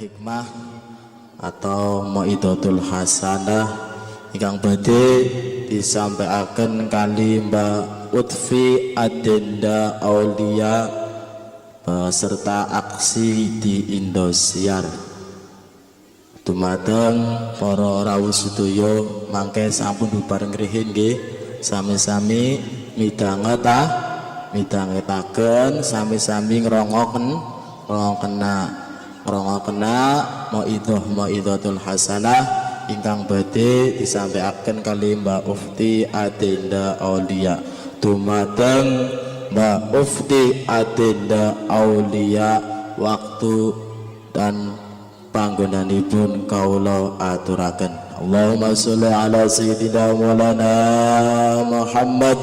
hikmah atau mau'izatul hasanah ingkang badhe disampaikan kali Mbak Utfi Adenda Aulia beserta aksi di Indosiar. Dumateng para rawuh sedaya mangke sampun bubareng rihin nggih sami-sami midhangetaken sami-sami ngrongokna mau'izatul hasanah ingkang badhe disampaikan kali Mbak Ufti Adenda Aulia. Dumateng Mbak Ufti Adenda Aulia waktu dan panggonanipun kaula aturaken. Allahumma sholli ala sayyidina Maulana Muhammad.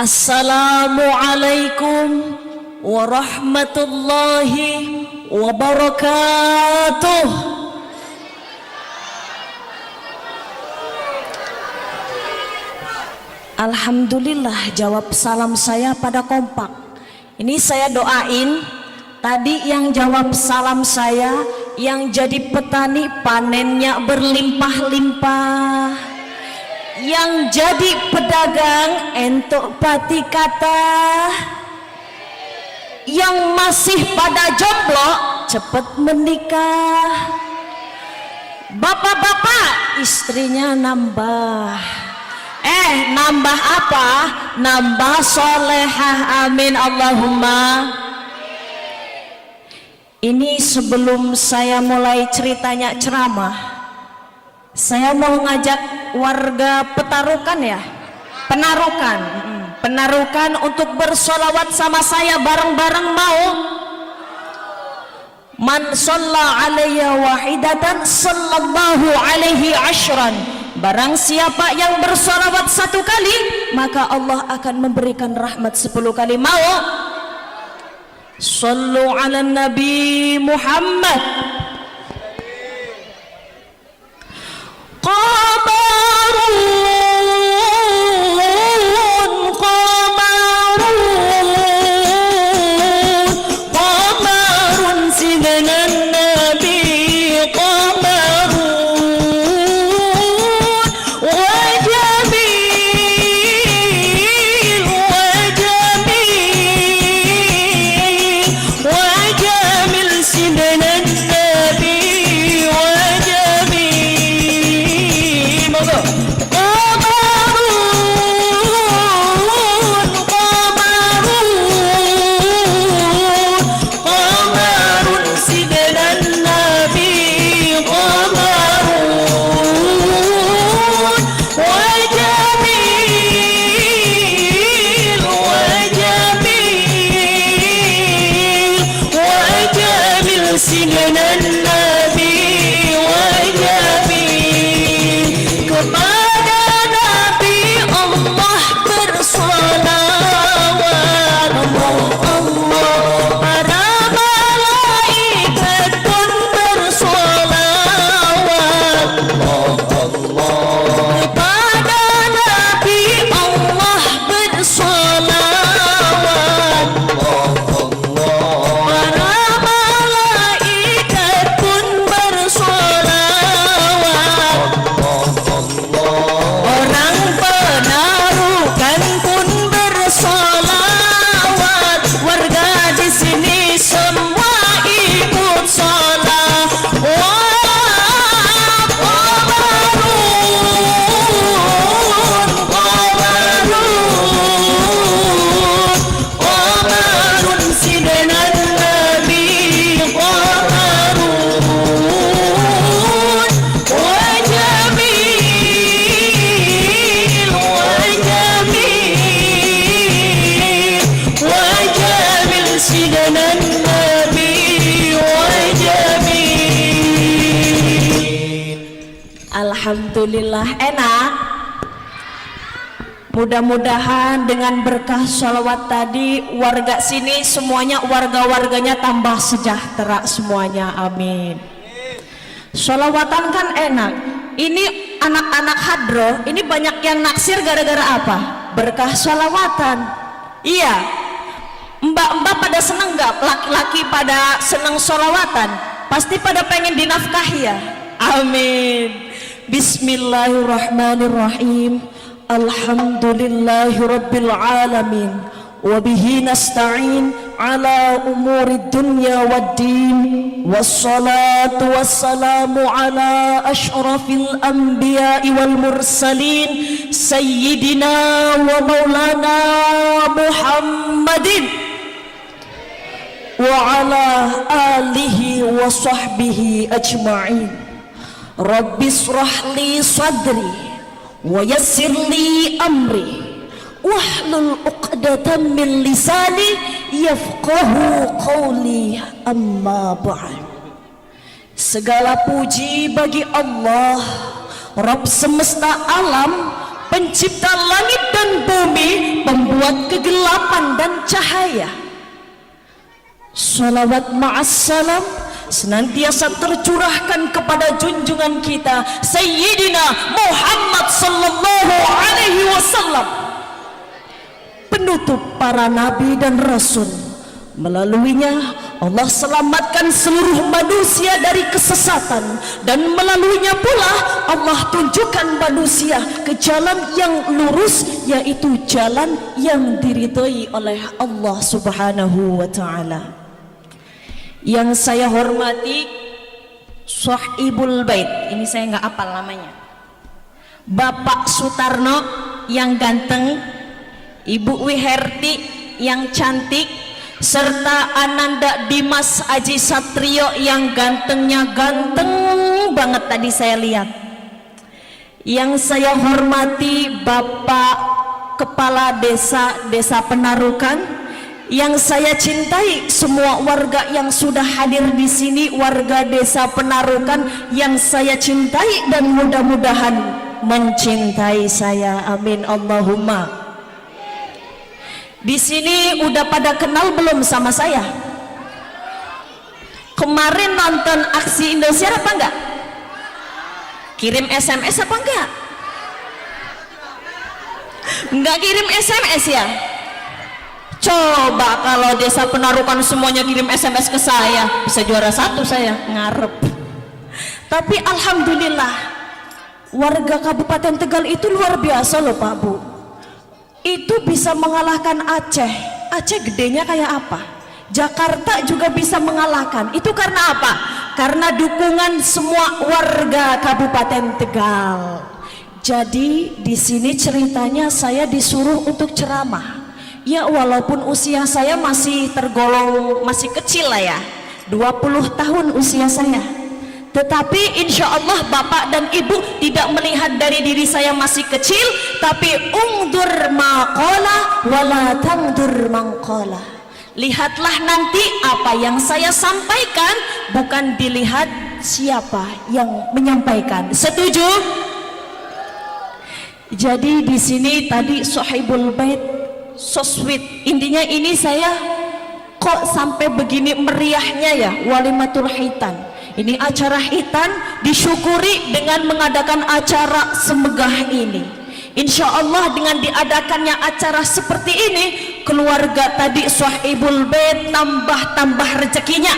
Assalamualaikum warahmatullahi wabarakatuh. Alhamdulillah, jawab salam saya pada kompak. Ini saya doain tadi yang jawab salam saya yang jadi petani panennya berlimpah-limpah, yang jadi pedagang entuk pati kata, yang masih pada jomblo cepet menikah, bapak-bapak istrinya nambah. Nambah apa? Nambah solehah, amin Allahumma. Ini sebelum saya mulai ceritanya ceramah, saya mau ngajak warga Penarukan untuk bersolawat sama saya bareng-bareng. Mau? Man shalla alayya wahidatan sallallahu alaihi ashran. Barang siapa yang bersolawat 1 kali, maka Allah akan memberikan rahmat 10 kali. Mau? Sallu ala Nabi Muhammad. وجميل سيدنا Alhamdulillah enak. Mudah-mudahan dengan berkah sholawat tadi warga sini semuanya warga-warganya tambah sejahtera semuanya, amin. Sholawatan kan enak. Ini anak-anak hadro ini banyak yang naksir gara-gara apa? Berkah sholawatan. Iya, mbak-mbak pada seneng gak? Laki-laki pada seneng sholawatan? Pasti pada pengen dinafkahi ya, amin. Bismillahirrahmanirrahim. Alhamdulillahi rabbil alamin. Wabihi nasta'in ala umuri dunya waddin. Wassalatu wassalamu ala ashrafil anbiya'i wal mursalin. Sayyidina wa maulana Muhammadin wa ala alihi wa sahbihi ajma'in. Rabbi israh li sadri wa yassir li amri wahlul 'uqdatam min lisani yafqahu qawli, amma ba'd. Segala puji bagi Allah, Rabb semesta alam, pencipta langit dan bumi, pembuat kegelapan dan cahaya. Salawat ma'assalam senantiasa tercurahkan kepada junjungan kita Sayyidina Muhammad sallallahu alaihi wasallam, penutup para nabi dan rasul. Melaluinya Allah selamatkan seluruh manusia dari kesesatan, dan melaluinya pula Allah tunjukkan manusia ke jalan yang lurus, yaitu jalan yang diridhai oleh Allah subhanahu wa ta'ala. Yang saya hormati Sahibul Bait, ini saya nggak apal namanya, Bapak Sutarno yang ganteng, Ibu Wiherti yang cantik, serta Ananda Dimas Aji Satrio yang gantengnya ganteng banget tadi saya lihat. Yang saya hormati Bapak Kepala Desa Penarukan. Yang saya cintai semua warga yang sudah hadir di sini, warga Desa Penarukan yang saya cintai dan mudah-mudahan mencintai saya, amin Allahumma. Di sini udah pada kenal belum sama saya? Kemarin nonton aksi Indosiar apa enggak? Kirim SMS apa enggak? Enggak kirim SMS ya? Coba kalau Desa Penarukan semuanya kirim SMS ke saya, bisa juara 1 saya, ngarep. Tapi alhamdulillah warga Kabupaten Tegal itu luar biasa loh Pak Bu. Itu bisa mengalahkan Aceh. Aceh gedenya kayak apa? Jakarta juga bisa mengalahkan. Itu karena apa? Karena dukungan semua warga Kabupaten Tegal. Jadi di sini ceritanya saya disuruh untuk ceramah. Ya walaupun usia saya masih tergolong masih kecil lah ya, 20 tahun usia saya, tetapi insya Allah bapak dan ibu tidak melihat dari diri saya masih kecil, tapi ungdur maqala wala tangdur mangqala. Lihatlah nanti apa yang saya sampaikan, bukan dilihat siapa yang menyampaikan. Setuju? Jadi di sini tadi Sahibul Bait so sweet. Intinya ini saya kok sampai begini meriahnya ya, walimatul hitan. Ini acara hitan disyukuri dengan mengadakan acara semegah ini. Insya Allah dengan diadakannya acara seperti ini, keluarga tadi Sahibul Bait tambah rezekinya.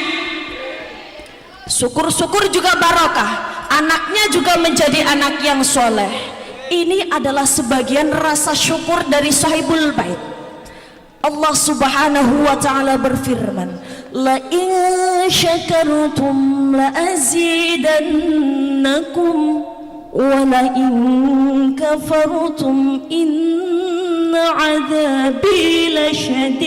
Syukur-syukur juga barokah, anaknya juga menjadi anak yang soleh. Ini adalah sebagian rasa syukur dari Sahibul Bait. Allah subhanahu wa ta'ala berfirman, la in syakartum la azidannakum wa la in kafartum inna azabi lasyadid.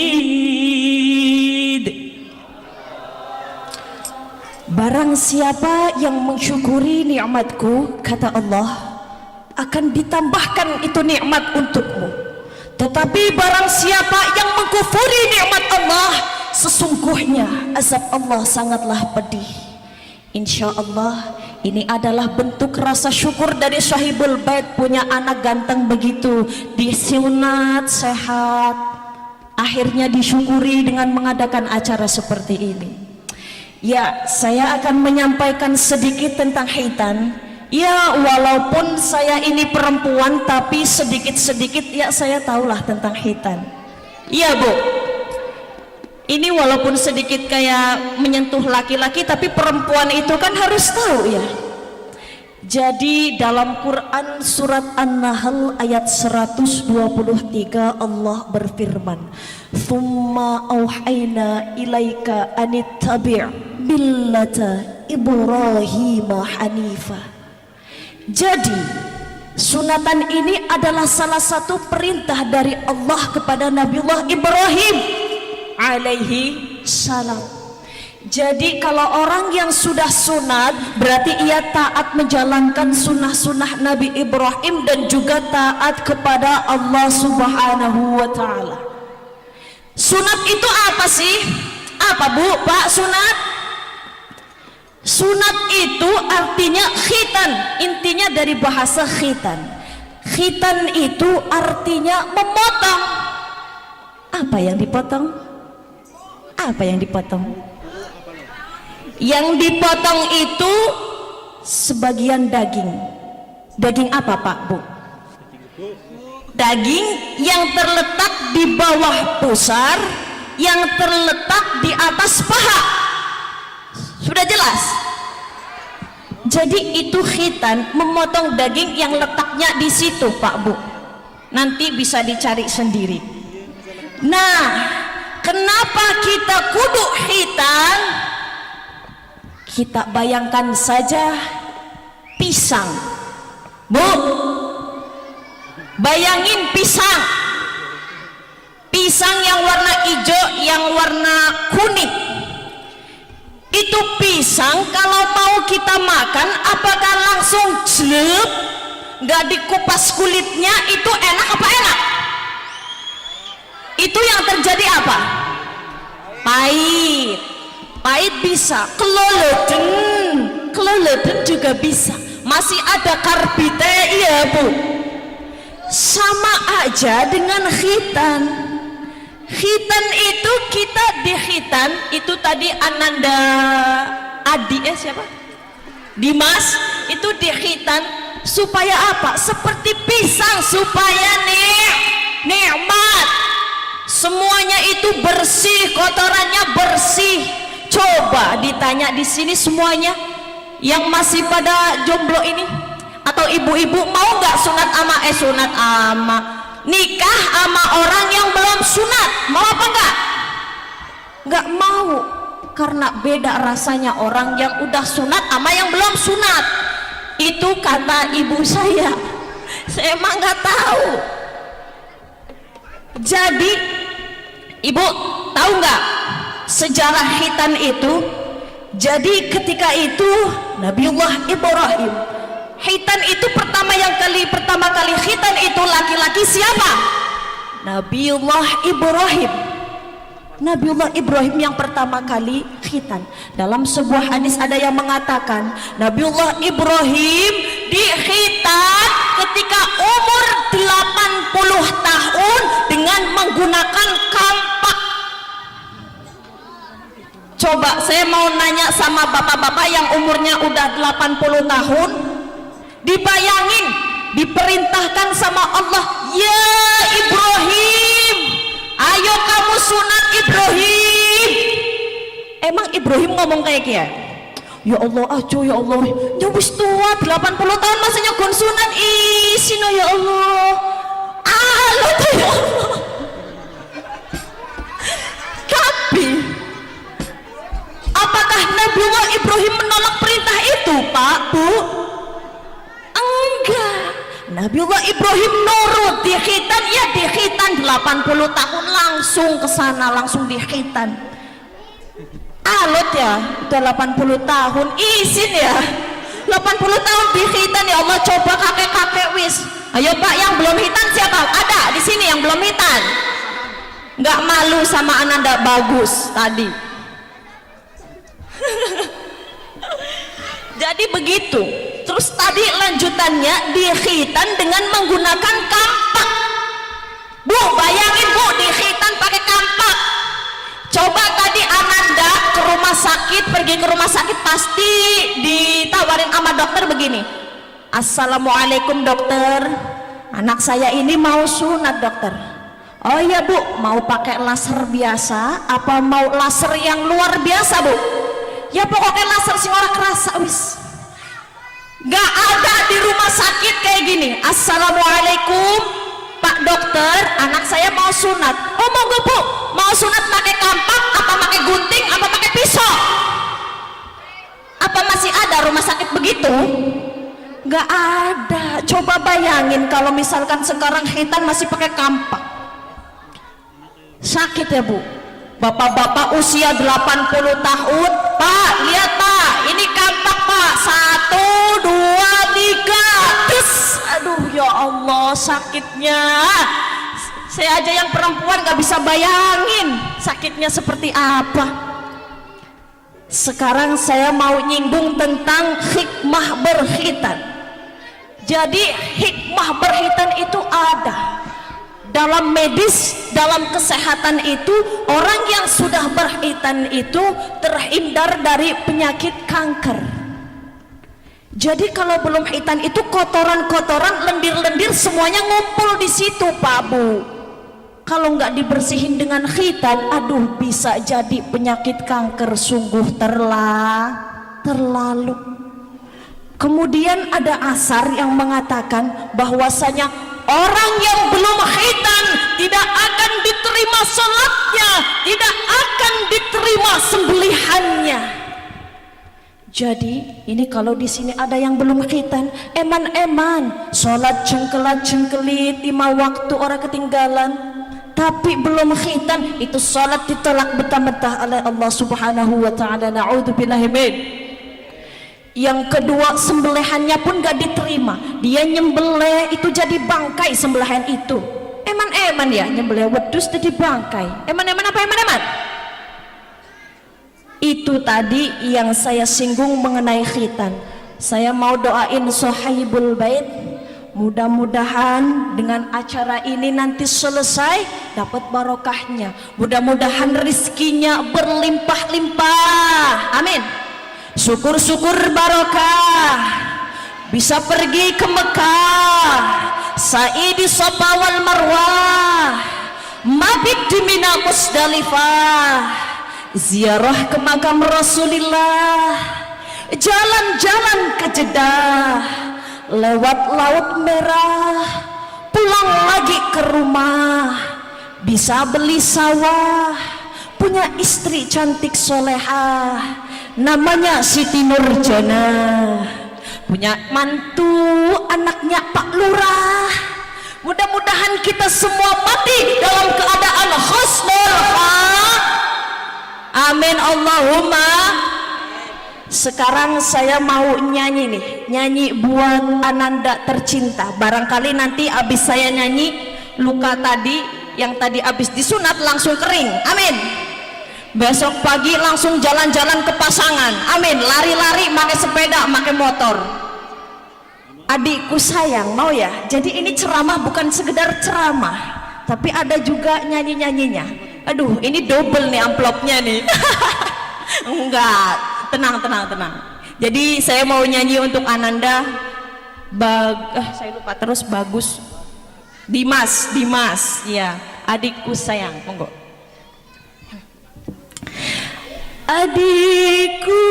Barang siapa yang mensyukuri nikmatku, kata Allah, akan ditambahkan itu nikmat untukmu. Tetapi barang siapa yang mengkufuri nikmat Allah, sesungguhnya azab Allah sangatlah pedih. Insya Allah Ini adalah bentuk rasa syukur dari Sahibul Bait, punya anak ganteng begitu, disunat sehat, akhirnya disyukuri dengan mengadakan acara seperti ini. Ya, saya akan menyampaikan sedikit tentang khitan. Ya, walaupun saya ini perempuan, tapi sedikit-sedikit ya saya tahulah tentang khitan. Iya Bu, ini walaupun sedikit kayak menyentuh laki-laki, tapi perempuan itu kan harus tahu ya. Jadi dalam Quran surat An-Nahl ayat 123 Allah berfirman, "Tsumma auhayna ilaika anittabi' millata Ibrahim hanifa." Jadi sunatan ini adalah salah satu perintah dari Allah kepada Nabiullah Ibrahim alaihi salam. Jadi kalau orang yang sudah sunat berarti ia taat menjalankan sunnah-sunnah Nabi Ibrahim dan juga taat kepada Allah Subhanahu wa ta'ala. Sunat itu apa sih? Apa Bu, Pak, sunat? Sunat itu artinya khitan, intinya dari bahasa khitan. Khitan itu artinya memotong. Apa yang dipotong? Apa yang dipotong? Yang dipotong itu sebagian daging. Daging apa Pak, Bu? Daging yang terletak di bawah pusar, yang terletak di atas paha. Sudah jelas? Jadi itu khitan, memotong daging yang letaknya di situ Pak Bu. Nanti bisa dicari sendiri. Nah, kenapa kita kudu khitan? Kita bayangkan saja pisang, Bu. Bayangin pisang. Pisang yang warna hijau, yang warna kuning. Itu pisang kalau mau kita makan, apakah langsung jelek, nggak dikupas kulitnya, itu enak apa enak? Itu yang terjadi apa? Pahit. Pahit bisa, keloleden juga bisa. Masih ada karbite, iya Bu. Sama aja dengan khitan. Khitan itu kita di khitan itu tadi Ananda Adi siapa? Dimas itu di khitan supaya apa? Seperti pisang, supaya nikmat. Semuanya itu bersih, kotorannya bersih. Coba ditanya di sini semuanya yang masih pada jomblo ini atau ibu-ibu mau nggak sunat ama nikah sama orang yang belum sunat, mau apa enggak? Enggak mau, karena beda rasanya orang yang udah sunat sama yang belum sunat. Itu kata ibu saya emang nggak tahu. Jadi ibu tahu nggak sejarah khitan itu? Jadi ketika itu Nabiullah Ibrahim, khitan itu pertama kali khitan itu laki-laki siapa? Nabiullah Ibrahim. Nabiullah Ibrahim yang pertama kali khitan. Dalam sebuah hadis ada yang mengatakan Nabiullah Ibrahim dikhitan ketika umur 80 tahun dengan menggunakan kampak. Coba saya mau nanya sama bapak-bapak yang umurnya udah 80 tahun, dibayangin diperintahkan sama Allah, ya Ibrahim, ayo kamu sunat Ibrahim. Emang Ibrahim ngomong kayak kia? Ya Allah ajo, ya Allah, ya wis tua 80 tahun masih nyogon sunat isino, ya Allah. Halo tuh ya Allah. Tapi apakah Nabiullah Ibrahim menolak perintah itu, Pak, Bu? Enggak. Nabiullah Ibrahim nurut, dikhitan, ya dikhitan 80 tahun langsung ke sana, langsung dikhitan. Alot ya, udah 80 tahun, izin ya. 80 tahun dikhitan, ya Allah, coba kakek-kakek wis. Ayo Pak, yang belum hitan siapa? Ada di sini yang belum hitan? Enggak malu sama Ananda bagus tadi. Jadi Jadi begitu. Terus tadi lanjutannya dikhitan dengan menggunakan kampak. Bu, bayangin Bu, dikhitan pakai kampak. Coba tadi Ananda ke rumah sakit, pergi ke rumah sakit, pasti ditawarin sama dokter begini. Assalamualaikum dokter, anak saya ini mau sunat dokter. Oh iya Bu, mau pakai laser biasa apa mau laser yang luar biasa Bu? Ya pokoknya laser sing ora kerasa wis. Gak ada di rumah sakit kayak gini. Assalamualaikum Pak dokter, anak saya mau sunat. Oh monggo Bu, mau sunat pakai kampak apa pakai gunting apa pakai pisau? Apa masih ada rumah sakit begitu? Gak ada. Coba bayangin kalau misalkan sekarang khitan masih pakai kampak. Sakit ya Bu. Bapak-bapak usia 80 tahun, Pak, lihat Pak, ini kampak Pak, 1, 2, 3, tis. Aduh ya Allah, sakitnya. Saya aja yang perempuan gak bisa bayangin sakitnya seperti apa. Sekarang saya mau nyinggung tentang hikmah berkhitan. Jadi hikmah berkhitan itu ada dalam medis, dalam kesehatan itu. Orang yang sudah berkhitan itu terhindar dari penyakit kanker. Jadi kalau belum khitan itu kotoran-kotoran, lendir-lendir semuanya ngumpul di situ Pak Bu. Kalau nggak dibersihin dengan khitan, aduh bisa jadi penyakit kanker, sungguh terlalu. Kemudian ada asar yang mengatakan bahwasanya orang yang belum khitan tidak akan diterima salatnya, tidak akan diterima sembelihannya. Jadi ini kalau di sini ada yang belum khitan, eman-eman salat cengkelat-cengkelit 5 waktu orang ketinggalan, tapi belum khitan, itu salat ditolak betah-betah oleh Allah Subhanahu wa taala. Na'udzubillahi min. Yang kedua, sembelihannya pun gak diterima. Dia nyembelih itu jadi bangkai sembelihan itu. Eman-eman ya, nyembelih wedus jadi bangkai. Eman-eman apa eman-eman? Itu tadi yang saya singgung mengenai khitan. Saya mau doain sahibul bait, mudah-mudahan dengan acara ini nanti selesai dapat barokahnya. Mudah-mudahan rizkinya berlimpah-limpah. Amin. Syukur-syukur barokah, bisa pergi ke Mekah, sa'i di Safa wal Marwah, mabit di Mina Musdalifah, ziarah ke makam Rasulillah, jalan-jalan ke Jeddah, lewat Laut Merah, pulang lagi ke rumah, bisa beli sawah, punya istri cantik solehah namanya Siti Nurjana, punya mantu anaknya Pak Lurah. Mudah-mudahan kita semua mati dalam keadaan husnul khatimah. Amin Allahumma. Sekarang saya mau nyanyi nih, nyanyi buat Ananda tercinta. Barangkali nanti abis saya nyanyi, luka tadi yang tadi abis disunat langsung kering. Amin. Besok pagi langsung jalan-jalan ke pasangan. Amin. Lari-lari, pakai sepeda, pakai motor. Adikku sayang, mau ya? Jadi ini ceramah bukan sekedar ceramah, tapi ada juga nyanyi-nyanyinya. Aduh, ini double nih amplopnya nih. Enggak, tenang. Jadi saya mau nyanyi untuk Ananda. Saya lupa terus, bagus. Dimas, ya, adikku sayang, monggo. Adikku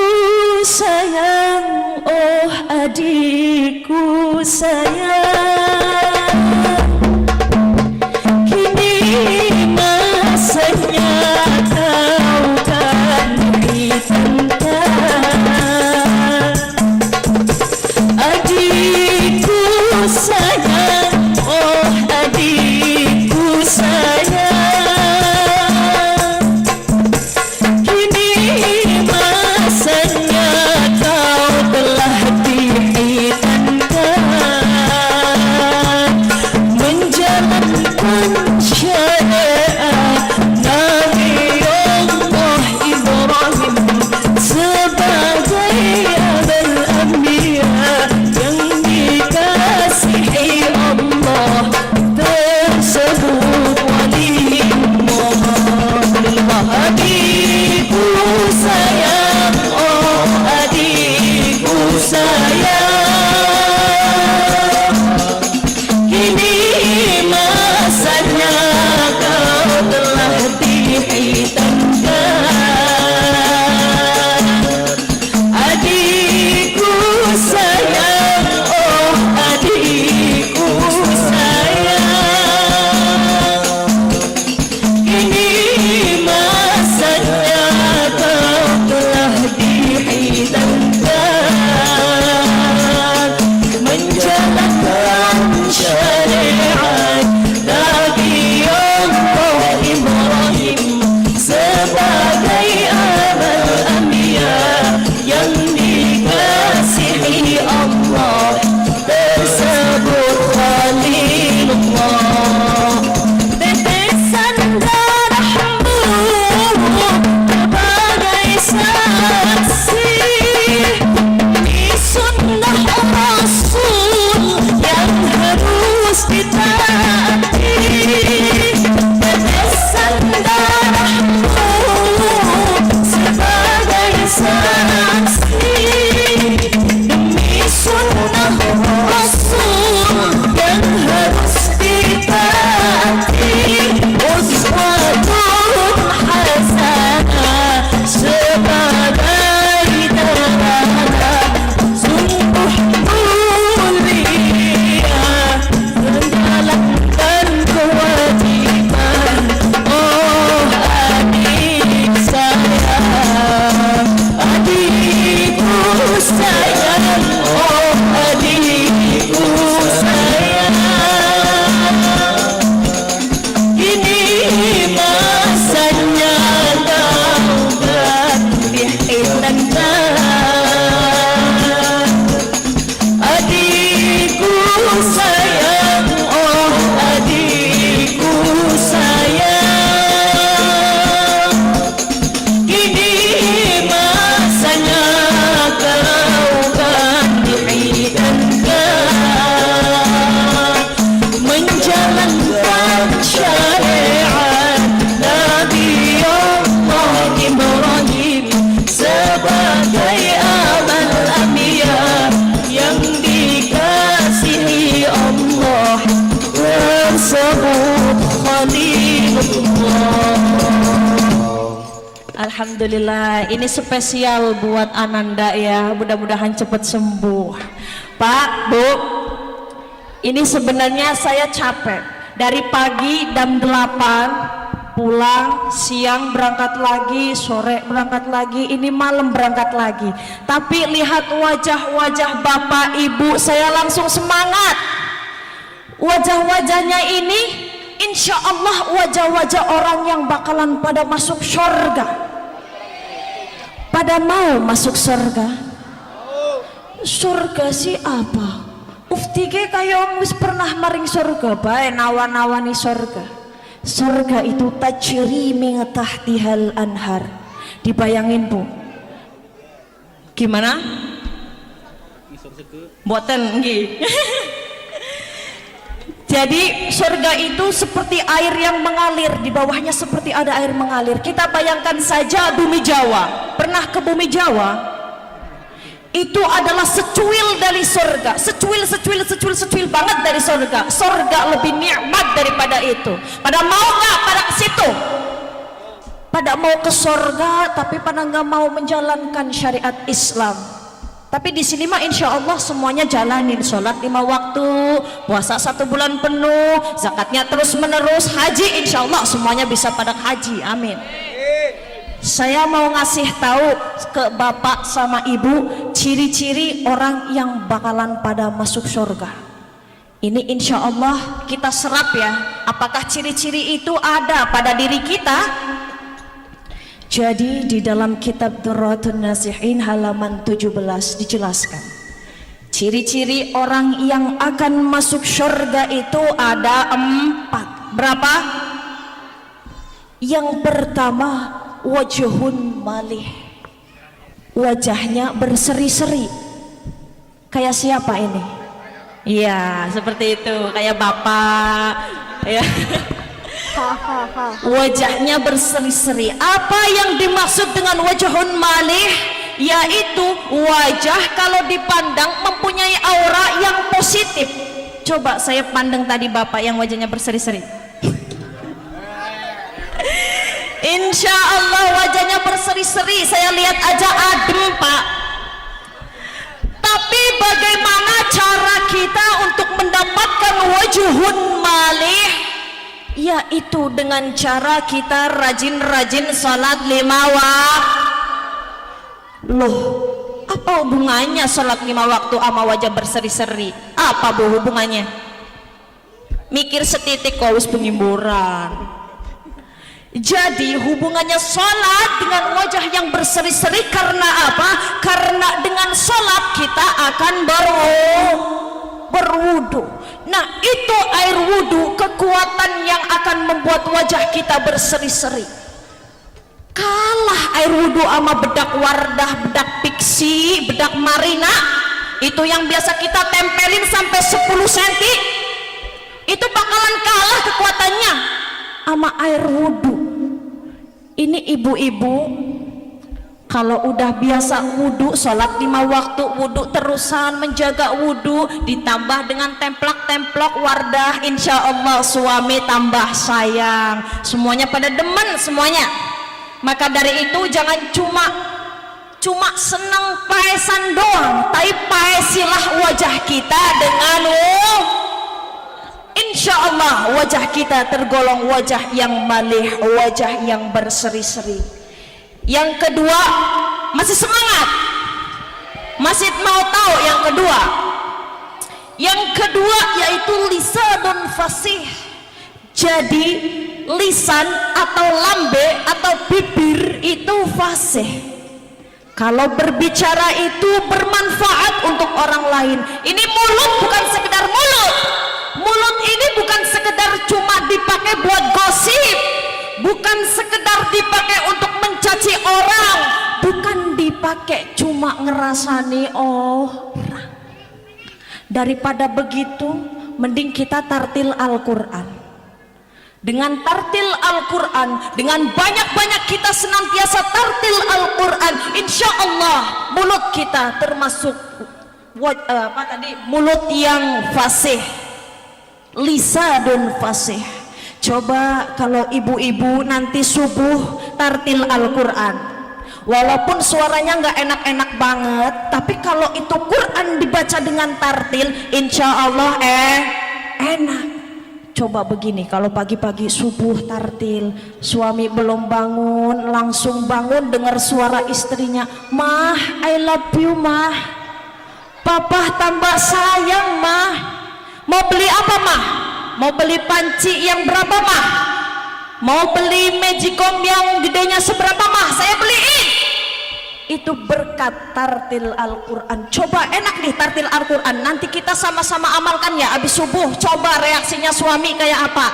sayang, oh adikku sayang, kini masanya kau kan ditentang. Adikku sayang, oh adikku sayang, masanya kau telah dihitangkan. Alhamdulillah, ini spesial buat Ananda ya, mudah-mudahan cepat sembuh. Pak, Bu, ini sebenarnya saya capek. Dari pagi jam 8 pulang, siang berangkat lagi, sore berangkat lagi, ini malam berangkat lagi. Tapi lihat wajah-wajah Bapak Ibu, saya langsung semangat. Wajah-wajahnya ini insya Allah wajah-wajah orang yang bakalan pada masuk surga. Pada mau masuk surga. Surga si apa? Uftige kayak wis pernah maring surga bae nawan-nawani surga. Surga itu tajri min tahtihal anhar. Dibayangin Bu. Gimana? Mboten nggih. Jadi surga itu seperti air yang mengalir, di bawahnya seperti ada air mengalir. Kita bayangkan saja bumi Jawa. Pernah ke bumi Jawa? Itu adalah secuil dari surga. Secuil banget dari surga. Surga lebih nikmat daripada itu. Pada mau nggak pada ke situ? Pada mau ke surga, tapi pada nggak mau menjalankan syariat Islam. Tapi di sini mah insya Allah semuanya jalanin, sholat 5 waktu, puasa 1 bulan penuh, zakatnya terus menerus, haji insya Allah semuanya bisa pada haji, amin. Saya mau ngasih tahu ke bapak sama ibu ciri-ciri orang yang bakalan pada masuk surga. Ini insya Allah kita serap ya, apakah ciri-ciri itu ada pada diri kita? Jadi di dalam kitab Durratun Nasihin halaman 17 dijelaskan ciri-ciri orang yang akan masuk surga itu ada 4. Berapa? Yang pertama, wajhun malih, wajahnya berseri-seri. Kayak siapa ini? Iya seperti itu, kayak bapak ya. Wajahnya berseri-seri. Apa yang dimaksud dengan wajhun malih? Yaitu wajah kalau dipandang mempunyai aura yang positif. Coba saya pandang tadi bapak yang wajahnya berseri-seri. Insya Allah wajahnya berseri-seri, saya lihat aja adem Pak. Tapi bagaimana cara kita untuk mendapatkan wajhun malih? Yaitu dengan cara kita rajin-rajin sholat 5 waktu. Loh, apa hubungannya sholat 5 waktu sama wajah berseri-seri? Apa Bu hubungannya? Mikir setitik kok wis penghiburan. Jadi hubungannya sholat dengan wajah yang berseri-seri karena apa? Karena dengan sholat kita akan berwudu. Nah itu air wudu, kekuatan yang akan membuat wajah kita berseri-seri. Kalah air wudu sama bedak Wardah, bedak Pixi, bedak Marina, itu yang biasa kita tempelin sampai 10 cm, itu bakalan kalah kekuatannya sama air wudu. Ini ibu-ibu kalau udah biasa wudu, sholat 5 waktu, wudu terusan, menjaga wudu, ditambah dengan templak-templok Wardah, insya Allah suami tambah sayang, semuanya pada demen semuanya. Maka dari itu jangan cuma senang paesan doang, tapi paesilah wajah kita dengan insya Allah wajah kita tergolong wajah yang malih, wajah yang berseri-seri. Yang kedua, masih semangat? Masih mau tahu yang kedua? Yang kedua yaitu lisanun fasih. Jadi lisan atau lambe atau bibir itu fasih. Kalau berbicara itu bermanfaat untuk orang lain. Ini mulut bukan sekedar mulut. Mulut ini bukan sekedar cuma dipakai buat gosip, bukan sekedar dipakai untuk mencaci orang, bukan dipakai cuma ngerasani orang. Daripada begitu, mending kita tartil Al-Quran. Dengan tartil Al-Quran, dengan banyak-banyak kita senantiasa tartil Al-Quran, insya Allah mulut kita termasuk mulut yang fasih, lisanun fasih. Coba kalau ibu-ibu nanti subuh tartil Al-Quran, walaupun suaranya nggak enak-enak banget, tapi kalau itu Quran dibaca dengan tartil, insya Allah enak. Coba begini, kalau pagi-pagi subuh tartil, suami belum bangun, langsung bangun dengar suara istrinya, "Mah, I love you mah, papa tambah sayang mah, mau beli apa mah? Mau beli panci yang berapa mah? Mau beli magicom yang gedenya seberapa mah? Saya beliin." Itu berkat tartil Al-Quran. Coba enak nih tartil Al-Quran, nanti kita sama-sama amalkan ya habis subuh. Coba reaksinya suami kayak apa.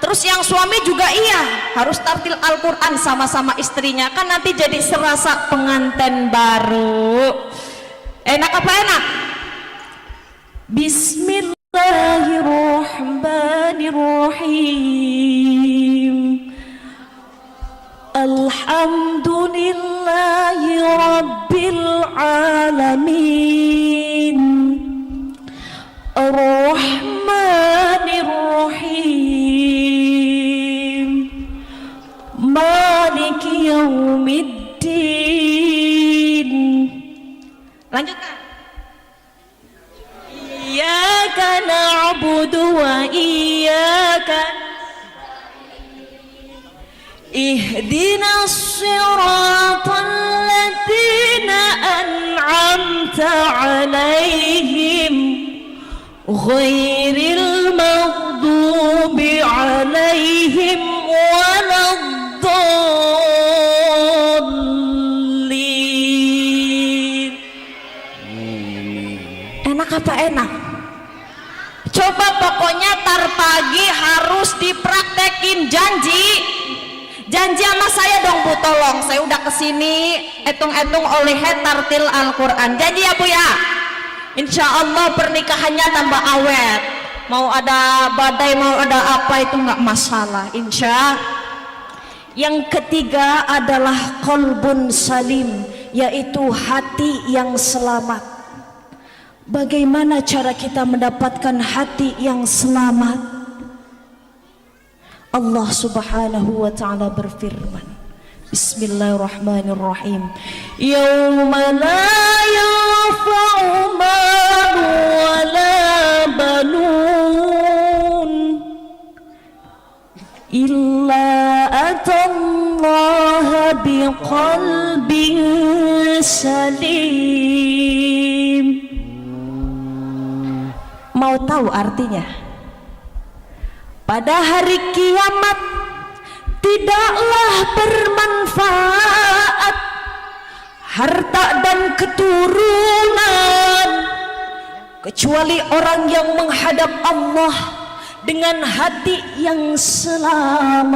Terus yang suami juga iya harus tartil Al-Quran sama-sama istrinya, kan nanti jadi serasa pengantin baru. Enak apa enak? Bismillahirrahmanirrahim. Alhamdulillahi Rabbil Alamin, Ar-Rahmanir-Rahim, Maliki Yaumiddin. Lanjutkan. Iyyaka na'budu wa iyyaka ihdinas siratal ladzina an'amta 'alaihim ghairil maghdubi 'alaihim waladdallin. Enak apa enak? Coba pokoknya tar pagi harus dipraktekin, janji sama saya dong Bu, tolong saya udah kesini etung-etung oleh tartil Al-Quran, janji ya Bu ya. Insya Allah pernikahannya tambah awet, mau ada badai mau ada apa itu nggak masalah insya. Yang ketiga adalah qalbun salim, yaitu hati yang selamat. Bagaimana cara kita mendapatkan hati yang selamat? Allah Subhanahu wa ta'ala berfirman, Bismillahirrahmanirrahim, Yauma la yanfa'u malu wa la banun illa atallaha biqalbin salim. Mau tahu artinya? Pada hari kiamat tidaklah bermanfaat harta dan keturunan kecuali orang yang menghadap Allah dengan hati yang selamat.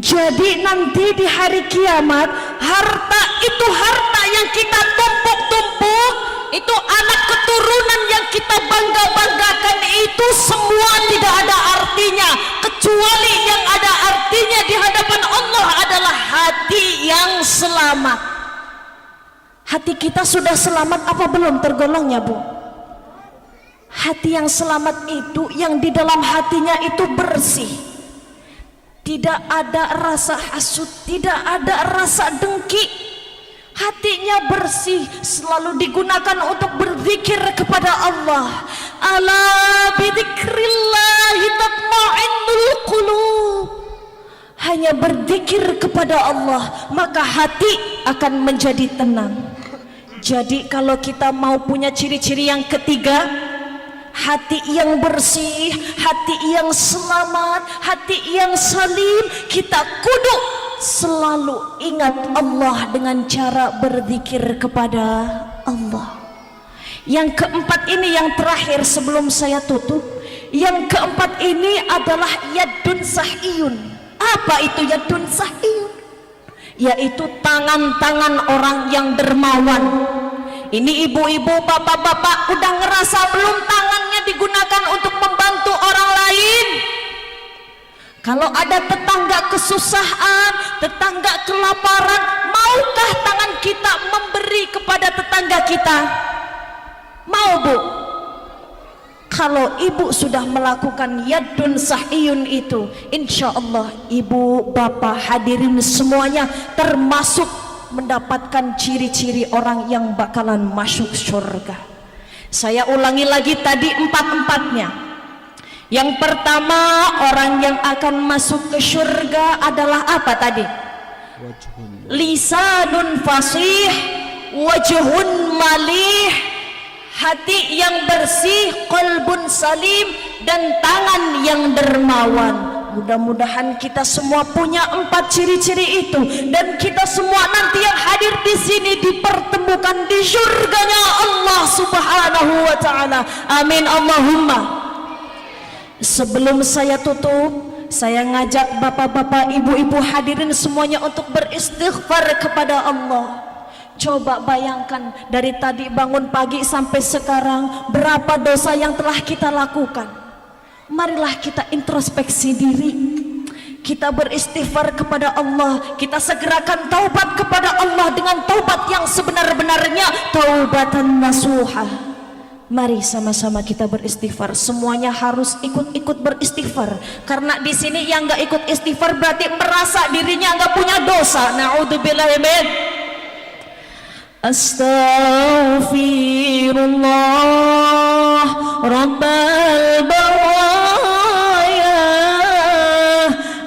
Jadi nanti di hari kiamat, harta itu harta yang kita tumpuk-tumpuk, itu anak keturunan yang kita bangga-banggakan, itu semua tidak ada artinya, kecuali yang ada artinya di hadapan Allah adalah hati yang selamat. Hati kita sudah selamat apa belum tergolongnya Bu? Hati yang selamat itu yang di dalam hatinya itu bersih, tidak ada rasa hasud, tidak ada rasa dengki. Hatinya bersih, selalu digunakan untuk berzikir kepada Allah. Ala bidzikrillahi tatma'innul qulub. Hanya berzikir kepada Allah, maka hati akan menjadi tenang. Jadi kalau kita mau punya ciri-ciri yang ketiga, hati yang bersih, hati yang selamat, hati yang salim, kita kudu selalu ingat Allah dengan cara berzikir kepada Allah. Yang keempat ini yang terakhir sebelum saya tutup, yang keempat ini adalah yadun sahiyun. Apa itu yadun sahiyun? Yaitu tangan-tangan orang yang dermawan. Ini ibu-ibu, bapak-bapak udah ngerasa belum tangannya digunakan untuk membantu orang lain? Kalau ada tetangga kesusahan, tetangga kelaparan, maukah tangan kita memberi kepada tetangga kita? Mau Bu? Kalau ibu sudah melakukan yadun sahiyun itu, insya Allah ibu, bapak, hadirin semuanya termasuk mendapatkan ciri-ciri orang yang bakalan masuk surga. Saya ulangi lagi tadi empat-empatnya. Yang pertama, orang yang akan masuk ke surga adalah apa tadi? Lisanun fasih, wajhun malih, hati yang bersih, qalbun salim, dan tangan yang dermawan. Mudah-mudahan kita semua punya 4 ciri-ciri itu, dan kita semua nanti yang hadir di sini dipertemukan di surganya Allah Subhanahu wa taala. Amin Allahumma. Sebelum saya tutup, saya ngajak bapak-bapak, ibu-ibu hadirin semuanya untuk beristighfar kepada Allah. Coba bayangkan dari tadi bangun pagi sampai sekarang berapa dosa yang telah kita lakukan. Marilah kita introspeksi diri, kita beristighfar kepada Allah, kita segerakan taubat kepada Allah dengan taubat yang sebenar-benarnya, taubatan nasuha. Mari sama-sama kita beristighfar. Semuanya harus ikut-ikut beristighfar, karena di sini yang nggak ikut istighfar berarti merasa dirinya nggak punya dosa. Naudzubillahi min. Astaghfirullah Rabbal baraya,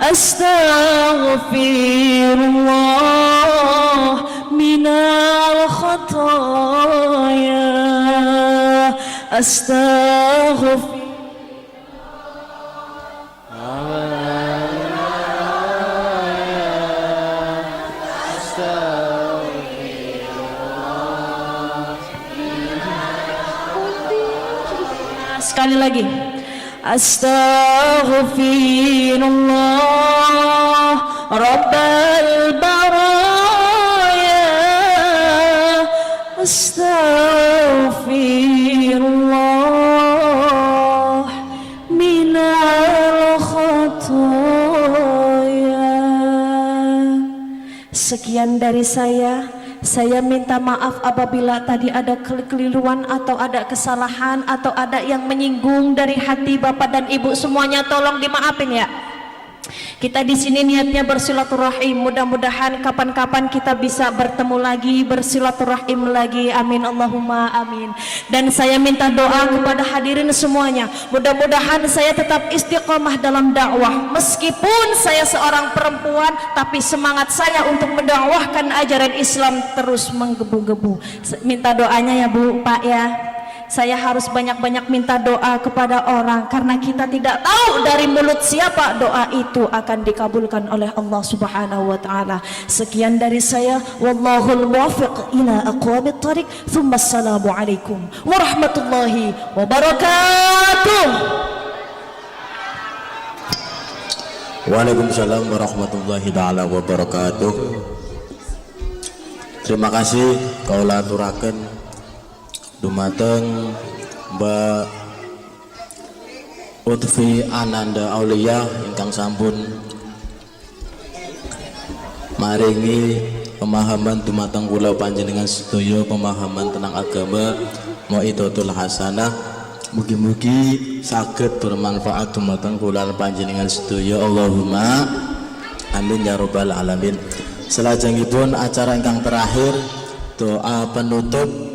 astaghfirullah minal khataya, astaghfirullah. Sekali lagi, astaghfirullah Rabbal baraya, astaghfirullah minal khataya. Sekian dari saya. Saya minta maaf apabila tadi ada kekeliruan atau ada kesalahan atau ada yang menyinggung dari hati Bapak dan Ibu semuanya, tolong dimaafin ya. Kita di sini niatnya bersilaturahim. Mudah-mudahan kapan-kapan kita bisa bertemu lagi, bersilaturahim lagi. Amin Allahumma amin. Dan saya minta doa kepada hadirin semuanya. Mudah-mudahan saya tetap istiqomah dalam dakwah. Meskipun saya seorang perempuan, tapi semangat saya untuk mendakwahkan ajaran Islam terus menggebu-gebu. Minta doanya ya Bu, Pak ya. Saya harus banyak-banyak minta doa kepada orang, karena kita tidak tahu dari mulut siapa doa itu akan dikabulkan oleh Allah Subhanahu wa taala. Sekian dari saya, wallahul muwaffiq ila aqwamit thariq. Assalamu alaikum warahmatullahi wabarakatuh. Waalaikumsalam warahmatullahi taala wabarakatuh. Terima kasih kaula aturaken dumateng Mbak Utfi Ananda Aulia ingkang sampun maringi pemahaman dumateng kula panjenengan sedaya, pemahaman tentang agama Mau'izatul Hasanah. Mugi-mugi saged bermanfaat dumateng kula panjenengan sedaya. Allahumma amin ya rabbal alamin. Selajengipun acara ingkang terakhir, doa penutup.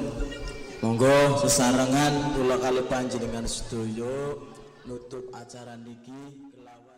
Monggo sesarengan kula kalih panjenengan sedaya nutup acara niki kelawan